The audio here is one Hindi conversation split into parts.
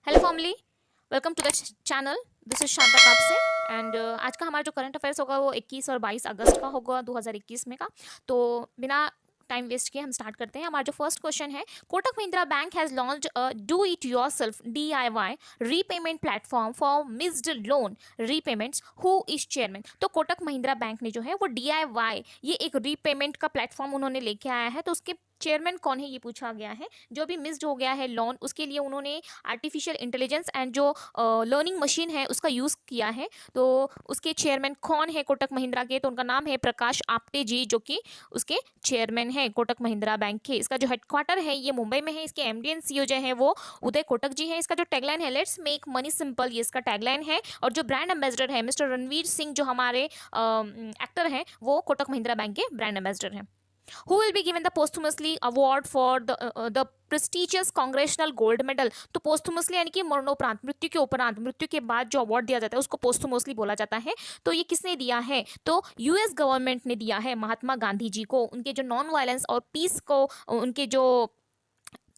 Hello family, welcome to the channel. This is Shanta Kapse and आज का हमारा जो करंट अफेयर्स होगा वो 21 और 22 अगस्त का होगा 2021 में का। तो बिना टाइम वेस्ट किए हम स्टार्ट करते हैं। हमारा जो फर्स्ट क्वेश्चन है, Kotak Mahindra bank has launched a do it yourself DIY repayment platform for missed loan repayments, who is chairman. तो कोटक महिंद्रा बैंक ने जो है वो DIY ये एक रीपेमेंट का प्लेटफॉर्म उन्होंने लेके आया है। तो उसके चेयरमैन कौन है ये पूछा गया है। जो भी मिस्ड हो गया है लोन, उसके लिए उन्होंने आर्टिफिशियल इंटेलिजेंस एंड जो लर्निंग मशीन है उसका यूज़ किया है। तो उसके चेयरमैन कौन है कोटक महिंद्रा के, तो उनका नाम है प्रकाश आप्टे जी, जो कि उसके चेयरमैन है कोटक महिंद्रा बैंक के। इसका जो हेडक्वार्टर है ये मुंबई में है। इसके MD एंड CEO जो है वो उदय कोटक जी है। इसका जो टैगलाइन है, लेट्स मेक मनी सिंपल, ये इसका टैगलाइन है। और जो ब्रांड एम्बेसडर है मिस्टर रणवीर सिंह, जो हमारे एक्टर हैं, वो कोटक महिंद्रा बैंक के ब्रांड एम्बेसडर हैं। Who will be given the posthumously award for the prestigious congressional gold medal। तो posthumously यानी कि मरणोपरांत, मृत्यु के उपरांत, मृत्यु के बाद जो अवार्ड दिया जाता है उसको posthumously बोला जाता है। तो ये किसने दिया है, तो US गवर्नमेंट ने दिया है महात्मा गांधी जी को। उनके जो नॉन वायलेंस और पीस को, उनके जो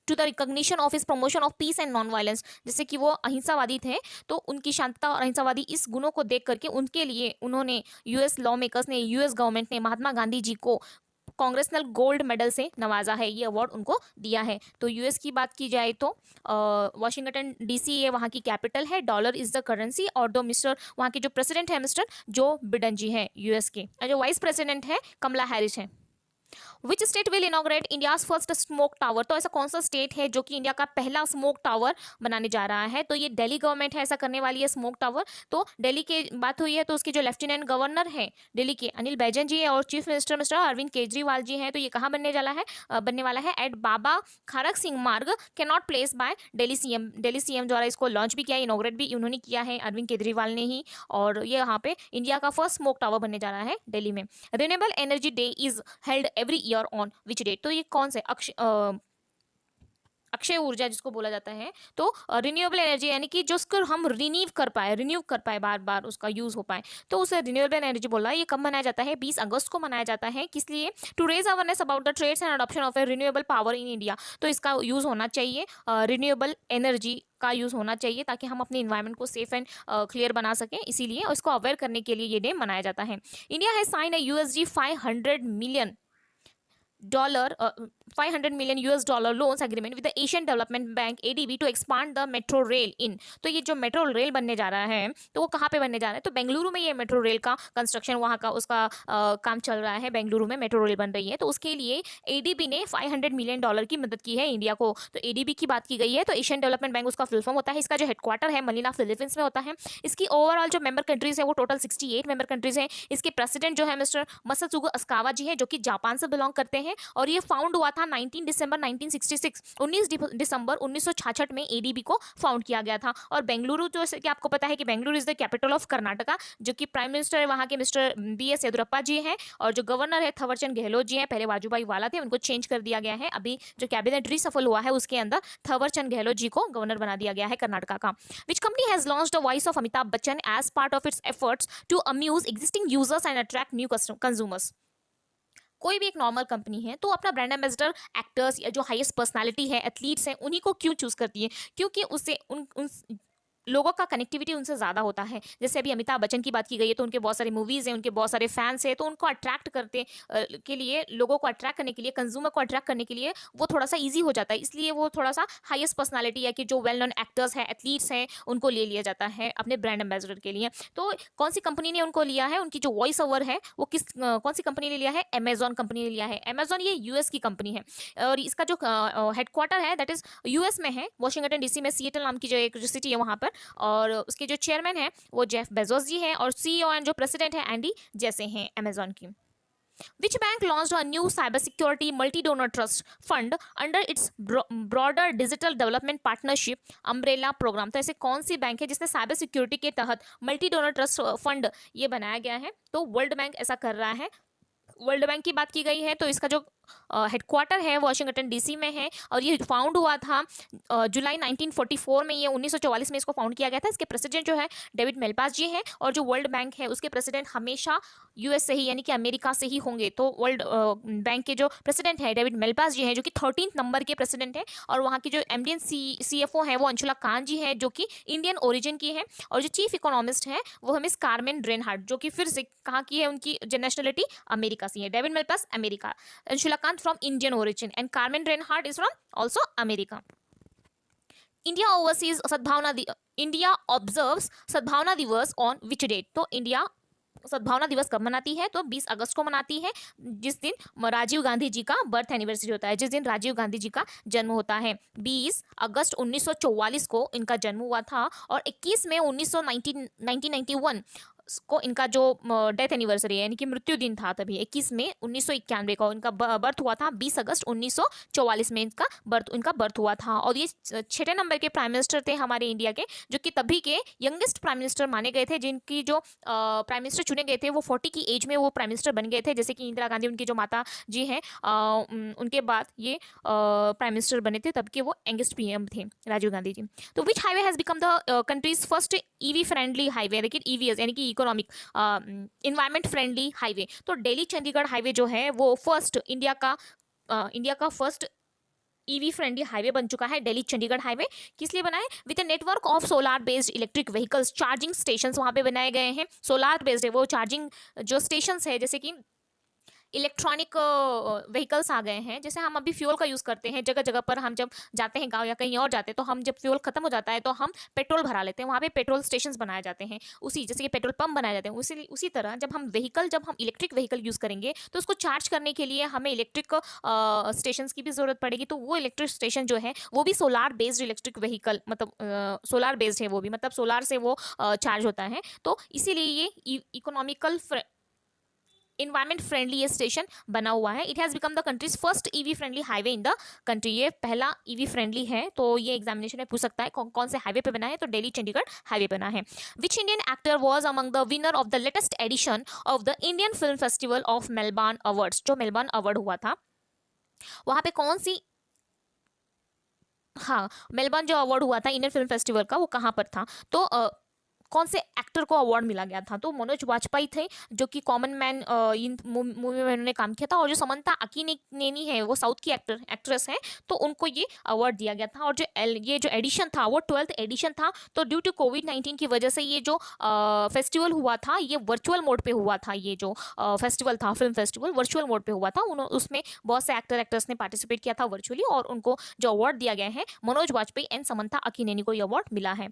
टू द रिकॉग्निशन ऑफ इस promotion of peace and non violence, जैसे कि वो अहिंसावादी थे, तो उनकी शांतता और अहिंसावादी इस गुणों को देख करके उनके लिए उन्होंने US लॉ मेकर्स ने, US गवर्नमेंट ने महात्मा गांधी जी को कांग्रेसनल गोल्ड मेडल से नवाजा है। ये अवार्ड उनको दिया है। तो US की बात की जाए तो वाशिंगटन DC ये वहाँ की कैपिटल है, डॉलर इज द करेंसी। और दो मिस्टर वहाँ के जो प्रेसिडेंट है मिस्टर जो बिडेन जी हैं US के, और जो वाइस प्रेसिडेंट है कमला हैरिस है। Which state will inaugurate India's first smoke tower. तो ऐसा कौन सा स्टेट है जो कि इंडिया का पहला स्मोक टावर बनाने जा रहा है, तो ये दिल्ली गवर्नमेंट है ऐसा करने वाली है स्मोक टावर। तो दिल्ली की बात हुई है तो उसके जो लेफ्टिनेंट गवर्नर है दिल्ली के अनिल बैजन जी है, और chief minister mister Arvind Kejriwal ji हैं। तो ये कहाँ बनने वाला है एट बाबा खारक सिंह मार्ग, can not place by Delhi CM द्वारा इसको लॉन्च भी किया है, इनॉग्रेट भी उन्होंने किया है, अरविंद केजरीवाल ने ही। और ये यहाँ पे इंडिया का फर्स्ट स्मोक टावर बनने जा रहा है दिल्ली में। Renewable energy day is held every year on which date. तो ये कौन से अक्षय ऊर्जा जिसको बोला जाता है, तो रिन्यूएबल एनर्जी यानी कि जो उसको हम रिन्यू कर पाए बार बार उसका यूज हो पाए, तो उसे रिन्यूएबल एनर्जी बोला। ये कब मनाया जाता है, 20 अगस्त को मनाया जाता है। किस लिए, to raise awareness about the trades and adoption of a renewable power in India. तो इसका यूज होना चाहिए, रिन्यूएबल एनर्जी का यूज होना चाहिए, ताकि हम अपने इन्वायरमेंट को सेफ एंड क्लियर बना सकें। इसीलिए उसको अवेयर करने के लिए ये डे मनाया जाता है। India has sign a USD $500 million US dollar loans agreement with the Asian Development Bank ADB to expand the metro rail in। तो ये जो मेट्रो रेल बनने जा रहा है तो वो कहाँ पे बनने जा रहा है, तो बेंगलुरु में ये मेट्रो रेल का कंस्ट्रक्शन, वहाँ का उसका काम चल रहा है। बेंगलुरु में मेट्रो रेल बन रही है, तो उसके लिए ADB ने $500 million की मदद की है इंडिया को। तो ADB की बात की गई है, तो एशियन डेवलपमेंट बैंक उसका फुल फॉर्म होता है। इसका जो हेडक्वार्टर है मनीला फिलीपींस में होता है। इसकी ओवरऑल जो मेंबर कंट्रीज है वो टोटल 68 मेंबर कंट्रीज हैं। इसके प्रेसिडेंट जो है मिस्टर मसात्सुगो अस्कावा जी है, जो कि जापान से बिलोंग करते हैं। और ये फाउंड हुआ था 19 दिसंबर 1966, 19 दिसंबर 1966 में ADB को फाउंड किया गया था। और बेंगलुरु, जो कि आपको पता है कि Bengaluru is the capital of Karnataka, जो कि प्राइम मिनिस्टर है वहाँ के मिस्टर BS येदुरप्पा जी हैं, और जो गवर्नर है थवरचंद गहलोत जी हैं। पहले वाजूभाई वाला थे, उनको चेंज कर दिया गया है। अभी जो कैबिनेट रीसफल हुआ है उसके अंदर थवरचंद गहलोत जी को गवर्नर बना दिया गया है कर्नाटका का। Which company has launched the voice of Amitabh Bachchan as part of its efforts to amuse existing users and attract new consumers. कोई भी एक नॉर्मल कंपनी है तो अपना ब्रांड एम्बेसडर एक्टर्स या जो हाईएस्ट पर्सनालिटी है, एथलीट्स हैं, उन्हीं को क्यों चूज करती है, क्योंकि उससे उन लोगों का कनेक्टिविटी उनसे ज़्यादा होता है। जैसे अभी अमिताभ बच्चन की बात की गई है, तो उनके बहुत सारे मूवीज़ हैं, उनके बहुत सारे फैंस हैं, तो उनको अट्रैक्ट करते के लिए, लोगों को अट्रैक्ट करने के लिए, कंज्यूमर को अट्रैक्ट करने के लिए वो थोड़ा सा ईजी हो जाता है। इसलिए वो थोड़ा सा हाईएस्ट पर्सनालिटी या कि जो वेल नोन एक्टर्स हैं, एथलीट्स हैं, उनको ले लिया जाता है अपने ब्रांड एम्बेसडर के लिए। तो कौन सी कंपनी ने उनको लिया है, उनकी जो वॉइस ओवर है वो कौन सी कंपनी ने लिया है, अमेजॉन कंपनी ने लिया है। अमेजॉन ये US की कंपनी है, और इसका जो हेडक्वार्टर है दैट इज US में है, वाशिंगटन DC में, सिएटल नाम की जो एक सिटी है वहाँ पर। और उसके जो चेयरमैन है वो जेफ बेजोस जी हैं, और CEO एंड जो प्रेसिडेंट है एंडी जैसे हैं अमेजॉन की। Which bank launched a new cybersecurity multi-donor trust fund under its broader digital development partnership umbrella program। तो ऐसे कौन सी बैंक है जिसने साइबर सिक्योरिटी के तहत मल्टी डोनर ट्रस्ट फंड ये बनाया गया है, तो वर्ल्ड बैंक ऐसा कर रहा है। वर्ल्ड बैंक की बात की गई है, तो इसका जो हेडक्वार्टर है वाशिंगटन डीसी में है और ये फाउंड हुआ था जुलाई 1944 में। ये 1944 में इसको फाउंड किया गया था। इसके प्रेसिडेंट जो है डेविड मेलपास जी हैं और जो वर्ल्ड बैंक है उसके प्रेसिडेंट हमेशा यूएस से ही यानी कि अमेरिका से ही होंगे। तो वर्ल्ड बैंक के जो प्रेसिडेंट है डेविड मेलपास जी हैं जो कि 13 नंबर के प्रेसिडेंट हैं और वहाँ की जो एमडीएन सीएफओ है वो अंशुला कांत जी है जो कि इंडियन ओरिजिन की है और जो चीफ इकोनॉमिस्ट है वो है मिस कार्मेन रेनहार्ट जो कि फिर से कहाँ की है, उनकी नेशनलिटी अमेरिका से है। David Malpass America, Anshula Kant from Indian origin and Carmen Reinhart is from also America. India overseas Sadbhavana India observes Sadbhavana Diwas on which date? तो इंडिया सद्भावना दिवस कब मनाती है? तो 20 अगस्त को मनाती है जिस दिन राजीव गांधी जी का बर्थ एनिवर्सरी होता है, जिस दिन राजीव गांधी जी का जन्म होता है। 20 अगस्त 1944 को इनका जन्म हुआ था और 21 मई 1991 को इनका जो डेथ एनिवर्सरी है यानी कि मृत्यु दिन था तभी 21 मई 1991 को इनका बर्थ हुआ था। 20 अगस्त 1944 में इनका बर्थ हुआ था और ये 6 नंबर के प्राइम मिनिस्टर थे हमारे इंडिया के जो कि तभी के यंगेस्ट प्राइम मिनिस्टर माने गए थे। जिनकी जो प्राइम मिनिस्टर चुने गए थे वो 40 की एज में वो प्राइम मिनिस्टर बन गए थे। जैसे कि इंदिरा गांधी उनकी जो माता जी हैं उनके बाद ये प्राइम मिनिस्टर बने थे, तब के वो यंगेस्ट पीएम थे राजीव गांधी जी। तो which highway has become the country's first EV friendly highway? देखिए ईवीएस यानी कि इकोनॉमिक इन्वायरमेंट फ्रेंडली हाईवे। तो दिल्ली चंडीगढ़ हाईवे जो है वो फर्स्ट इंडिया का फर्स्ट ईवी फ्रेंडली हाईवे बन चुका है। दिल्ली चंडीगढ़ हाईवे किस लिए बना है? With a network of solar based electric vehicles, charging stations वहां पे बनाए गए हैं। सोलार बेस्ड है वो चार्जिंग जो स्टेशंस है, जैसे कि इलेक्ट्रॉनिक व्हीकल्स आ गए हैं। जैसे हम अभी फ्यूल का यूज़ करते हैं जगह जगह पर, हम जब जाते हैं गांव या कहीं और जाते हैं तो हम जब फ्यूल खत्म हो जाता है तो हम पेट्रोल भरा लेते हैं। वहाँ पे पेट्रोल स्टेशंस बनाए जाते हैं, उसी जैसे कि पेट्रोल पंप बनाए जाते हैं। उसी तरह जब हम इलेक्ट्रिक व्हीकल यूज़ करेंगे तो उसको चार्ज करने के लिए हमें इलेक्ट्रिक स्टेशंस की भी ज़रूरत पड़ेगी। तो वो इलेक्ट्रिक स्टेशन जो है वो भी सोलार बेस्ड इलेक्ट्रिक व्हीकल, मतलब सोलार बेस्ड है वो भी, मतलब सोलार से वो चार्ज होता है। तो इसीलिए ये इकोनॉमिकल इन्वायरमेंट फ्रेंडली ये स्टेशन बना हुआ है। It has become the country's first EV friendly highway in the country. ये पहला ईवी फ्रेंडली है। तो ये एग्जामिनेशन में पूछ सकता है कौन से हाईवे पे बना है, तो दिल्ली चंडीगढ़ हाईवे बना है। Which Indian actor was among the winner of the latest edition of the Indian film festival of Melbourne awards? जो मेलबर्न अवार्ड हुआ था वहां पे कौन सी, हाँ, मेलबर्न जो अवार्ड हुआ था इंडियन फिल्म फेस्टिवल का वो कहाँ पर था? तो कौन से एक्टर को अवार्ड मिला गया था? तो मनोज वाजपेयी थे जो कि कॉमन मैन इन मूवी में उन्होंने काम किया था। और जो समंता अकिनेनी है वो साउथ की एक्ट्रेस है, तो उनको ये अवार्ड दिया गया था। और ये जो एडिशन था वो 12th एडिशन था। तो ड्यू टू कोविड-19 की वजह से ये जो फेस्टिवल हुआ था ये वर्चुअल मोड पे हुआ था। ये जो फेस्टिवल था, फिल्म फेस्टिवल वर्चुअल मोड पे हुआ था। उसमें बहुत से एक्टर्स ने पार्टिसिपेट किया था वर्चुअली और उनको जो अवार्ड दिया गया है मनोज वाजपेयी एंड समंता अकिनेनी को ये अवार्ड मिला है।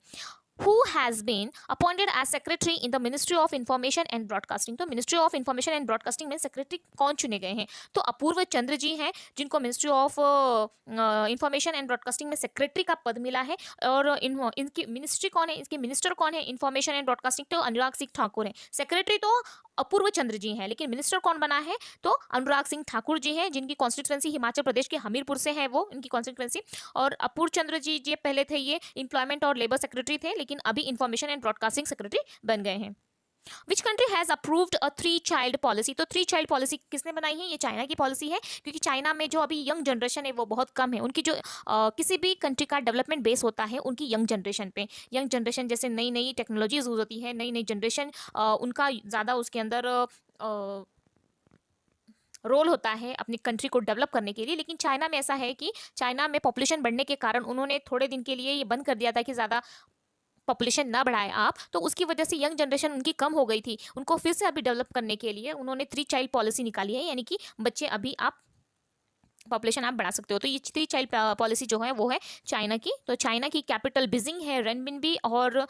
Who has been appointed as secretary in the Ministry of Information and Broadcasting? तो Ministry of Information and Broadcasting में सेक्रेटरी कौन चुने गए हैं? तो अपूर्व चंद्र जी हैं जिनको Ministry of Information and Broadcasting में सेक्रेटरी का पद मिला है। और इनकी मिनिस्ट्री कौन है, इसके मिनिस्टर कौन है इंफॉर्मेशन एंड ब्रॉडकास्टिंग? तो अनुराग सिंह ठाकुर है। सेक्रेटरी तो अपूर्व चंद्र जी हैं, लेकिन मिनिस्टर कौन बना है? तो अनुराग सिंह ठाकुर जी हैं जिनकी कॉन्स्टिट्यूएंसी हिमाचल प्रदेश के हमीरपुर से है, वो इनकी कॉन्स्टिट्यूएंसी। और अपूर्व चंद्र जी ये पहले थे ये एम्प्लॉयमेंट और लेबर सेक्रेटरी थे, लेकिन अभी इंफॉर्मेशन एंड ब्रॉडकास्टिंग सेक्रेटरी बन गए हैं। Which country has approved a 3 child policy? तो 3 चाइल्ड पॉलिसी किसने बनाई है? ये चाइना की पॉलिसी है, क्योंकि चाइना में जो अभी यंग जनरेशन है वो बहुत कम है। उनकी जो किसी भी कंट्री का डेवलपमेंट बेस होता है उनकी यंग जनरेशन पे। यंग जनरेशन जैसे नई नई टेक्नोलॉजीज यूज होती है, नई नई जनरेशन उनका ज़्यादा उसके अंदर रोल होता है अपनी कंट्री को डेवलप करने के लिए। लेकिन चाइना में ऐसा है कि चाइना में पॉपुलेशन बढ़ने के कारण उन्होंने थोड़े दिन के लिए ये बंद कर दिया था कि ज़्यादा पॉपुलेशन ना बढ़ाए आप, तो उसकी वजह से यंग जनरेशन उनकी कम हो गई थी। उनको फिर से अभी डेवलप करने के लिए उन्होंने 3 चाइल्ड पॉलिसी निकाली है, यानी कि बच्चे अभी आप पॉपुलेशन आप बढ़ा सकते हो। तो ये 3 चाइल्ड पॉलिसी जो है वो है चाइना की। तो चाइना की कैपिटल बीजिंग है, रेनमिनबी और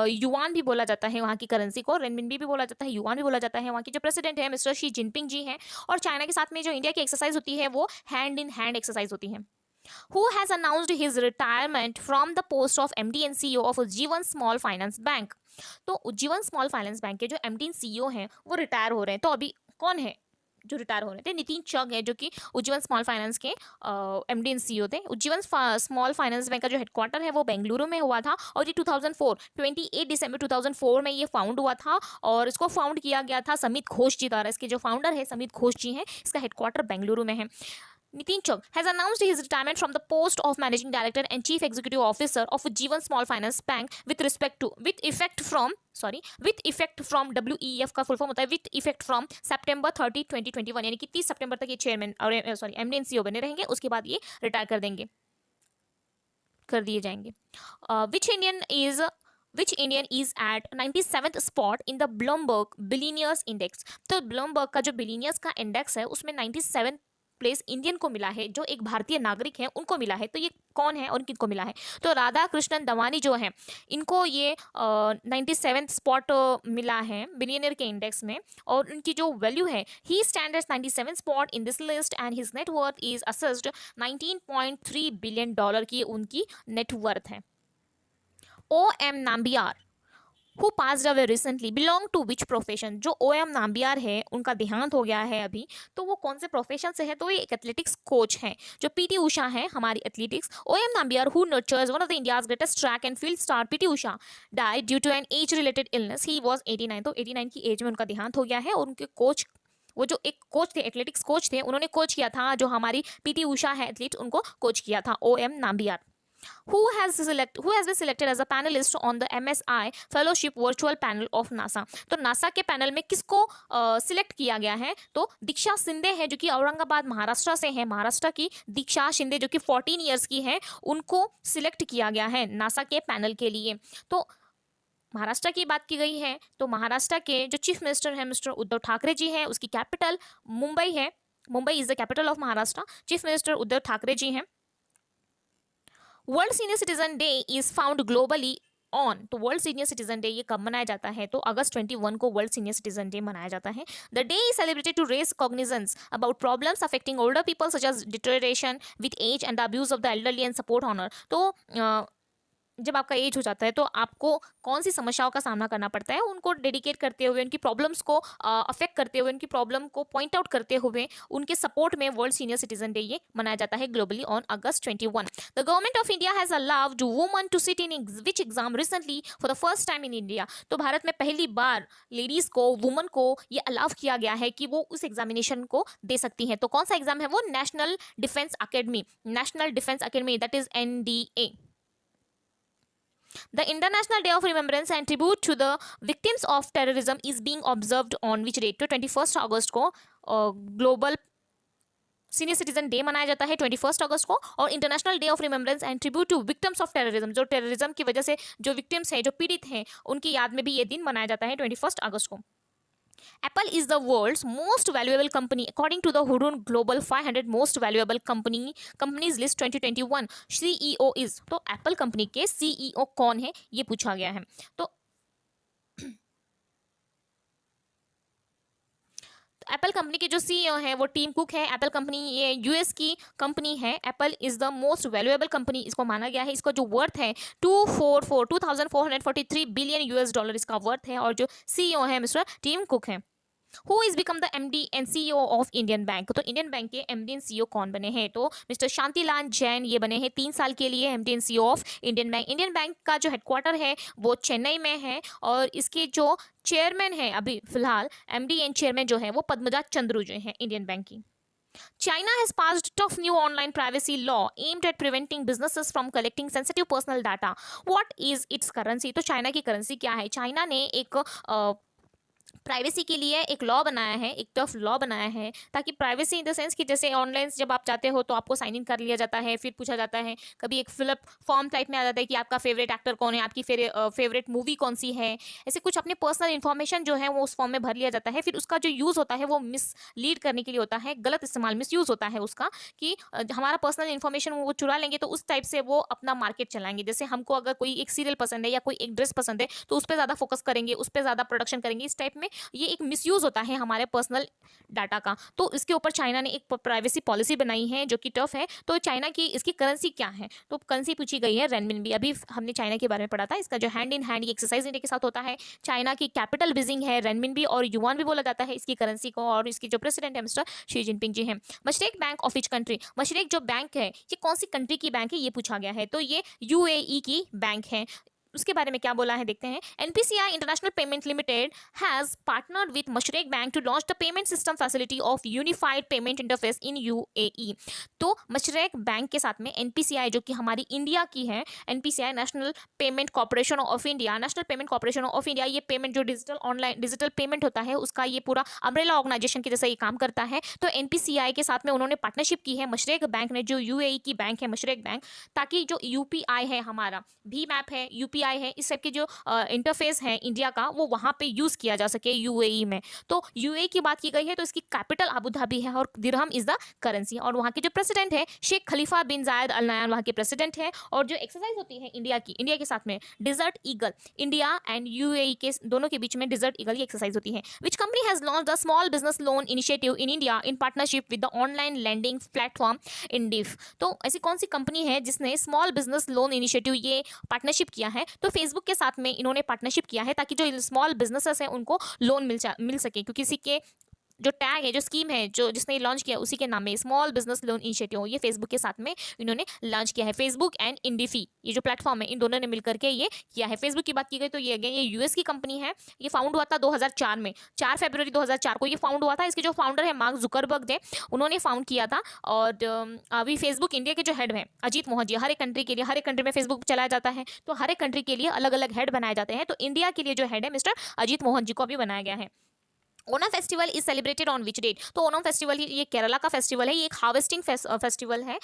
युआन भी बोला जाता है वहाँ की करेंसी को, रेनमिनबी भी बोला जाता है, युआन भी बोला जाता है। वहाँ की जो प्रेसिडेंट है मिस्टर शी जिनपिंग जी हैं। और चाइना के साथ में जो इंडिया की एक्सरसाइज होती है वो हैंड इन हैंड एक्सरसाइज होती है। Who has announced his retirement from the post of MD and CEO of Ujjivan Small Finance Bank? तो उज्जीवन स्मॉल फाइनेंस बैंक के जो MD and CEO हैं वो रिटायर हो रहे हैं। तो अभी कौन है जो रिटायर हो रहे थे। नितिन चग है जो कि उज्जीवन स्मॉल फाइनेंस के एमडी एंड सीईओ थे। उज्जीवन स्मॉल फाइनेंस बैंक का जो हेडक्वार्टर है वो बेंगलुरु में हुआ था और ये 28 दिसंबर 2004 में ये फाउंड हुआ था और इसको फाउंड किया गया था समित घोष जी द्वारा। इसके जो फाउंडर है समित घोष जी हैं। इसका हेडक्वार्टर बेंगलुरु में है। Nitin Chugh has announced his retirement from the post of Managing Director and Chief Executive Officer of Ujjivan Small Finance Bank with effect from WEF का फुल फॉर्म होता है with effect from September 30, 2021 यानी कि 30 सितंबर तक ये चेयरमैन और एमडी एंड सीईओ बने रहेंगे। उसके बाद ये रिटायर कर दिए जाएंगे। Which Indian is at 97th spot in the Bloomberg Billionaires Index? तो Bloomberg का जो बिलीनियर्स का इंडेक्स है उसमें 97 प्लेस इंडियन को मिला है, जो एक भारतीय नागरिक है उनको मिला है। तो ये कौन है और किनको मिला है? तो राधा कृष्णन दवानी जो है इनको ये 97th स्पॉट मिला है बिलियनियर के इंडेक्स में और उनकी जो वैल्यू है ही stand at 97th spot in this list and his net worth is assessed $19.3 billion की उनकी नेट वर्थ है। O.M. Nambiar who passed away recently belong to which profession? जो O.M. नाम्बियार है उनका देहांत हो गया है अभी, तो वो कौन से प्रोफेशन से है? तो ये एक एथलेटिक्स कोच है। जो पीटी उषा है हमारी athletics, O.M. Nambiar who nurtures one of the India's greatest track and field star PT Usha died due to an age related illness. He was 89। तो 89 की एज में उनका देहांत हो गया है और उनके कोच, वो जो एक कोच थे, एथलेटिक्स कोच थे, उन्होंने कोच किया था जो हमारी पीटी उषा है एथलीट, उनको कोच किया था O.M. Nambiar. Who has been selected as a panelist on the MSI Fellowship Virtual Panel of NASA? तो नासा के पैनल में किसको सिलेक्ट किया गया है? तो दीक्षा शिंदे है जो कि औरंगाबाद महाराष्ट्र से है। महाराष्ट्र की दीक्षा शिंदे जो कि 14 इयर्स की है, उनको सिलेक्ट किया गया है नासा के पैनल के लिए। तो महाराष्ट्र की बात की गई है तो महाराष्ट्र के जो चीफ मिनिस्टर है मिस्टर उद्धव ठाकरे जी हैं, उसकी कैपिटल मुंबई है। Mumbai is the capital of Maharashtra. Chief minister Uddhav Thackeray ji हैं। World senior citizen day is found globally on. तो वर्ल्ड सीनियर सिटीजन डे ये कब मनाया जाता है? तो अगस्त 21 को वर्ल्ड सीनियर सिटीजन डे मनाया जाता है। The day is celebrated to raise cognizance about problems affecting older people such as deterioration with age and the abuse of the elderly and support honour. तो जब आपका एज हो जाता है तो आपको कौन सी समस्याओं का सामना करना पड़ता है, उनको डेडिकेट करते हुए, उनकी प्रॉब्लम्स को अफेक्ट करते हुए, उनकी प्रॉब्लम को पॉइंट आउट करते हुए उनके सपोर्ट में वर्ल्ड सीनियर सिटीजन डे ये मनाया जाता है globally on August 21। The government of India has allowed women to sit in which exam recently for the first time in India. तो भारत में पहली बार लेडीज को, वुमन को ये अलाउ किया गया है कि वो उस एग्जामिनेशन को दे सकती हैं। तो कौन सा एग्जाम है वो? National defence academy, that is NDA। The International Day of Remembrance and Tribute to the Victims of Terrorism is being observed on which date? तो 21 अगस्त को ग्लोबल सीनियर सिटीजन डे मनाया जाता है 21 अगस्त को। और international day of remembrance and tribute to victims of terrorism, जो टेररिज्म की वजह से जो विक्टिम्स हैं, जो पीड़ित हैं, उनकी याद में भी ये दिन मनाया जाता है 21 अगस्त को। Apple is the world's most valuable company according to the Hurun Global 500 most valuable companies list 2021. CEO is, तो Apple कंपनी के CEO कौन है ये पूछा गया है। तो एप्पल कंपनी के जो सीईओ है वो टीम कुक है। एप्पल कंपनी ये यूएस की कंपनी है। Apple is the most valuable company इसको माना गया है। इसका जो वर्थ है 2443 बिलियन US डॉलर इसका वर्थ है और जो सीईओ है मिस्टर टीम कुक है। Who is become the MD and CEO of Indian Bank? तो इंडियन बैंक के MD and CEO कौन बने हैं? तो मिस्टर शांतिलाल जैन ये बने हैं 3 साल के लिए MD and CEO of Indian bank. Indian bank का जो हेडक्वार्टर है वो चेन्नई में है और इसके जो चेयरमैन है अभी फिलहाल MD एंड चेयरमैन जो है वो पद्मजा चंद्रू जो है इंडियन बैंक की। China has passed tough new online privacy law aimed at preventing businesses from collecting sensitive personal data. What is its currency? तो चाइना की करेंसी क्या है? चाइना ने एक प्राइवेसी के लिए एक लॉ बनाया है, एक टफ लॉ बनाया है, ताकि प्राइवेसी इन द सेंस कि जैसे ऑनलाइन जब आप जाते हो तो आपको साइन इन कर लिया जाता है, फिर पूछा जाता है, कभी एक फिलअप फॉर्म टाइप में आ जाता है कि आपका फेवरेट एक्टर कौन है, आपकी फेवरेट मूवी कौन सी है, ऐसे कुछ अपने पर्सनल इन्फॉर्मेशन जो है वो उस फॉर्म में भर लिया जाता है। फिर उसका जो यूज़ होता है वो मिसलीड करने के लिए होता है, गलत इस्तेमाल, मिसयूज़ होता है उसका, कि हमारा पर्सनल इन्फॉर्मेशन वो चुरा लेंगे तो उस टाइप से वो अपना मार्केट चलाएंगे। जैसे हमको अगर कोई एक सीरियल पसंद है या कोई एक ड्रेस पसंद है तो उस पर ज़्यादा फोकस करेंगे, उस पर ज़्यादा प्रोडक्शन करेंगे, इस टाइप में में ये एक मिसयूज होता है हमारे पर्सनल डाटा का। तो इसके ऊपर चाइना ने एक प्राइवेसी पॉलिसी बनाई है जो कि टफ है। तो चाइना की इसकी करेंसी क्या है, तो करेंसी पूछी गई है रेनमिनबी। अभी हमने चाइना के बारे में पढ़ा था, इसका जो हैंड इन हैंड ये एक्सरसाइज इंडिया के साथ होता है। चाइना की कैपिटल बीजिंग है, रेनमिनबी और युआन भी बोला जाता है इसकी करेंसी को, और इसकी जो प्रेसिडेंट है मिस्टर शी जिनपिंग जी हैं। Mashreq bank of which country, Mashreq जो बैंक है ये कौन सी कंट्री की बैंक है ये पूछा गया है, तो ये यूएई की बैंक है। उसके बारे में क्या बोला है देखते हैं। NPCI international payment limited has partnered with Mashreq bank to launch the payment system facility of unified payment interface in UAE. तो मशरेक बैंक के साथ में एनपीसीआई जो कि हमारी इंडिया की है, NPCI national payment corporation of India, national payment corporation of India, ये पेमेंट जो डिजिटल ऑनलाइन डिजिटल पेमेंट होता है उसका ये पूरा अम्ब्रेला ऑर्गेनाइजेशन के जैसा ये काम करता है। तो एनपीसीआई के साथ में उन्होंने पार्टनरशिप की है मशरेक बैंक ने, जो यूएई की बैंक है मशरेक बैंक, ताकि जो यूपीआई है हमारा, भी मैप है, यूपीआई है, इस सब के जो इंटरफेस है इंडिया का वो वहां पे यूज किया जा सके यूएई में। तो यूएई की बात की गई है तो इसकी कैपिटल अबू धाबी है और दिरहम इज द करेंसी। और वहां के जो प्रेसिडेंट है शेख खलीफा बिन जायद अल नयान वहां के प्रेसिडेंट है। और जो एक्सरसाइज होती है इंडिया के साथ में desert eagle, India and UAE के दोनों के बीच में डिजर्ट ईगल की एक्सरसाइज होती है। Which company has launch the small business loan initiative in India in partnership with the online landing platform Indifi. तो ऐसी कौन सी कंपनी है जिसने स्मॉल बिजनेस लोन इनिशिएटिव ये पार्टनरशिप किया है, तो फेसबुक के साथ में इन्होंने पार्टनरशिप किया है ताकि जो स्मॉल बिजनेसेस हैं उनको लोन मिल सके, क्योंकि किसी के जो टैग है, जो स्कीम है, जो जिसने लॉन्च किया उसी के नाम में स्मॉल बिजनेस लोन इनिशिएटिव, ये फेसबुक के साथ में इन्होंने लॉन्च किया है। फेसबुक एंड इंडिफी ये जो प्लेटफॉर्म है इन दोनों ने मिलकर के ये किया है। फेसबुक की बात की गई तो ये अगेन ये यूएस की कंपनी है। ये फाउंड हुआ था 2004 में, 4 फरवरी 2004 को ये फाउंड हुआ था। इसके जो फाउंडर है मार्क जुकरबर्ग थे, उन्होंने फाउंड किया था। और अभी फेसबुक इंडिया के जो हेड हैं अजीत मोहन जी, हर एक कंट्री के लिए, हर एक कंट्री में फेसबुक चलाया जाता है तो हर एक कंट्री के लिए अलग अलग हेड बनाए जाते हैं। तो इंडिया के लिए जो हेड है मिस्टर अजीत मोहन जी को अभी बनाया गया है। Onam festival is celebrated on which date, तो ओनम फेस्टिवल ये केरला का फेस्टिवल है, ये एक हार्वेस्टिंग फेस्टिवल है।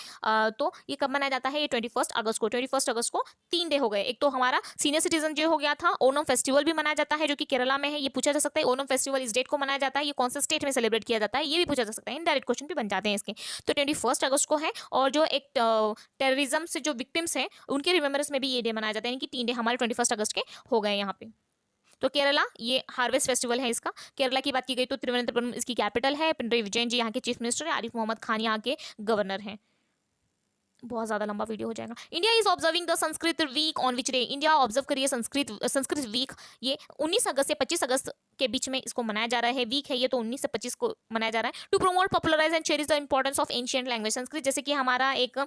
तो ये कब मनाया जाता है, ये 21 अगस्त को। 21 अगस्त को 3 डे हो गए। एक तो हमारा सीनियर सिटीजन डे हो गया था, ओनम फेस्टिवल भी मनाया जाता है जो कि केरला में है। ये पूछा जा सकता है ओनम फेस्टिवल इस डेट को मनाया जाता है, ये कौन से स्टेट में सेलिब्रेट किया जाता है, ये भी पूछा जा सकता है। इनडायरेक्ट क्वेश्चन भी बन जाते हैं इसके। तो 21 अगस्त को है। और जो एक टेररिज्म से जो विक्टिम्स हैं उनके रिमेम्बरेंस में भी ये डे मनाया जाता है, इनकी 3 डे हमारे 21 अगस्त के हो गए यहाँ पे। तो केरला ये हार्वेस्ट फेस्टिवल है इसका। केरला की बात की गई तो तिरुवनंतपुरम इसकी कैपिटल है। पिनराई विजयन जी यहाँ के चीफ मिनिस्टर है। आरिफ मोहम्मद खान यहाँ के गवर्नर हैं। बहुत ज्यादा लंबा वीडियो हो जाएगा। India is observing the Sanskrit week on which day, India observe करिए संस्कृत वीक, ये 19 अगस्त से 25 अगस्त के बीच में इसको मनाया जा रहा है। वीक है ये तो 19 से 25 को मनाया जा रहा है। To promote popularise and cherish the importance of ancient language, Sanskrit जैसे कि हमारा एक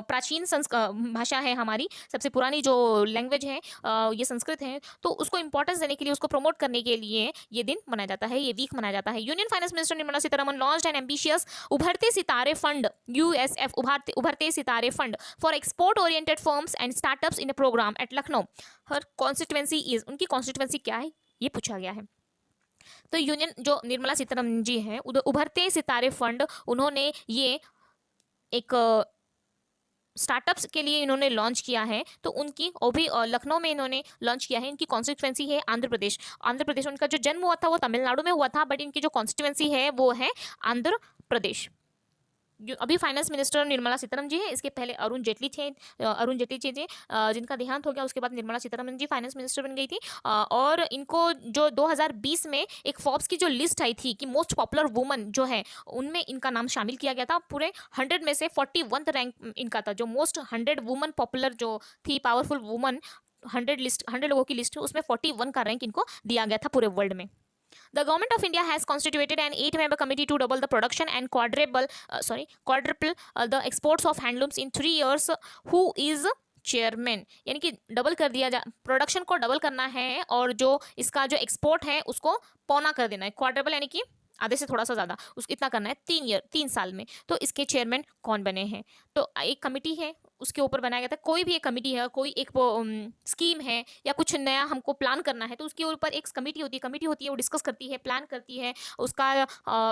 प्राचीन भाषा है, हमारी सबसे पुरानी जो लैंग्वेज है ये संस्कृत है, तो उसको इंपॉर्टेंस देने के लिए, उसको प्रमोट करने के लिए ये दिन मनाया जाता है, ये वीक मनाया जाता है। Union finance minister Nirmala Sitharaman launched an ambitious Ubharte Sitare fund USF, Ubharte Sitare fund for export oriented firms and startups in a programme at Lucknow. हर कॉन्स्टिट्यूएंसी इज, उनकी कॉन्स्टिट्यूएंसी क्या है ये पूछा गया है। तो यूनियन जो निर्मला सीतारमन जी हैं, उभरते सितारे फंड, उन्होंने ये एक स्टार्टअप्स के लिए इन्होंने लॉन्च किया है। तो उनकी वो भी लखनऊ में इन्होंने लॉन्च किया है। इनकी कॉन्स्टिट्यूएंसी है आंध्र प्रदेश। आंध्र प्रदेश, उनका जो जन्म हुआ था वो तमिलनाडु में हुआ था, बट इनकी जो कॉन्स्टिट्यूएंसी है वो है आंध्र प्रदेश। अभी फाइनेंस मिनिस्टर निर्मला सीतारमन जी है, इसके पहले अरुण जेटली थे, जिनका देहांत हो गया। उसके बाद निर्मला सीतारमन जी फाइनेंस मिनिस्टर बन गई थी। और इनको जो 2020 में एक फोर्ब्स की जो लिस्ट आई थी कि मोस्ट पॉपुलर वुमन जो है उनमें इनका नाम शामिल किया गया था। पूरे 100 में से 41 रैंक इनका था। जो मोस्ट 100 वुमन पॉपुलर जो थी, पावरफुल वुमन 100 लोगों की लिस्ट, उसमें 41 का रैंक इनको दिया गया था पूरे वर्ल्ड में। The government of India has constituted an 8-member committee to double the production and quadruple the exports of handlooms in 3 years. Who is chairman, यानी कि डबल कर दिया प्रोडक्शन को डबल करना है और जो इसका जो एक्सपोर्ट है उसको पौना कर देना है। क्वाड्रबल यानी कि आधे से थोड़ा सा ज़्यादा, उसको इतना करना है 3 साल में। तो इसके चेयरमैन कौन बने हैं, तो एक कमिटी है उसके ऊपर बनाया गया था। कोई भी एक कमिटी है, कोई एक स्कीम है या कुछ नया हमको प्लान करना है तो उसके ऊपर एक कमिटी होती है, वो डिस्कस करती है, प्लान करती है, उसका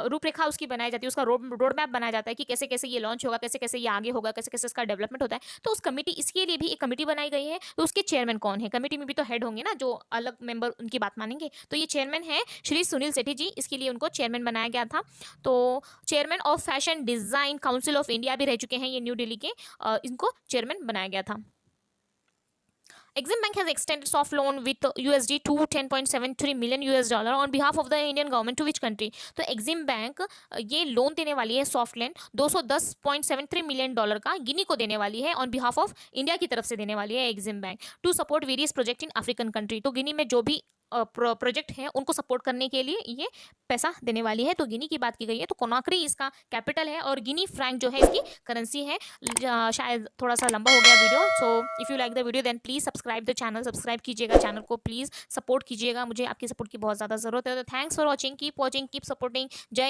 रूपरेखा उसकी बनाई जाती है, उसका रोड मैप बनाया जाता है कि कैसे कैसे ये लॉन्च होगा, कैसे कैसे ये आगे होगा, कैसे कैसे इसका डेवलपमेंट होता है। तो उस कमिटी, इसके लिए भी एक कमिटी बनाई गई है। तो उसके चेयरमैन कौन है, कमिटी में भी तो हेड होंगे ना जो अलग मेंबर उनकी बात मानेंगे। तो ये चेयरमैन है श्री सुनील सेठी जी, इसके लिए उनको चेयरमैन बनाया गया था। तो chairman of fashion design council of India भी रह चुके हैं ये न्यू दिल्ली के, इनको चेयरमैन बनाया गया था। Exim Bank has extended soft loan with USD to 10.73 million US dollar on behalf of the Indian government to which country? तो Exim Bank ये लोन देने वाली है सॉफ्ट लैंड 210.73 मिलियन डॉलर का गिनी को देने वाली है ऑन बिहाफ ऑफ इंडिया की तरफ से देने वाली है Exim Bank to support various project in African country. तो गिनी में जो भी प्रोजेक्ट हैं उनको सपोर्ट करने के लिए ये पैसा देने वाली है। तो गिनी की बात की गई है, तो कोनाक्री इसका कैपिटल है और गिनी फ्रैंक जो है इसकी करेंसी है। शायद थोड़ा सा लंबा हो गया video, so if you like the video then please subscribe the channel, subscribe कीजिएगा चैनल को, प्लीज़ सपोर्ट कीजिएगा, मुझे आपकी सपोर्ट की बहुत ज़्यादा ज़रूरत है। तो thanks for watching, keep supporting, जय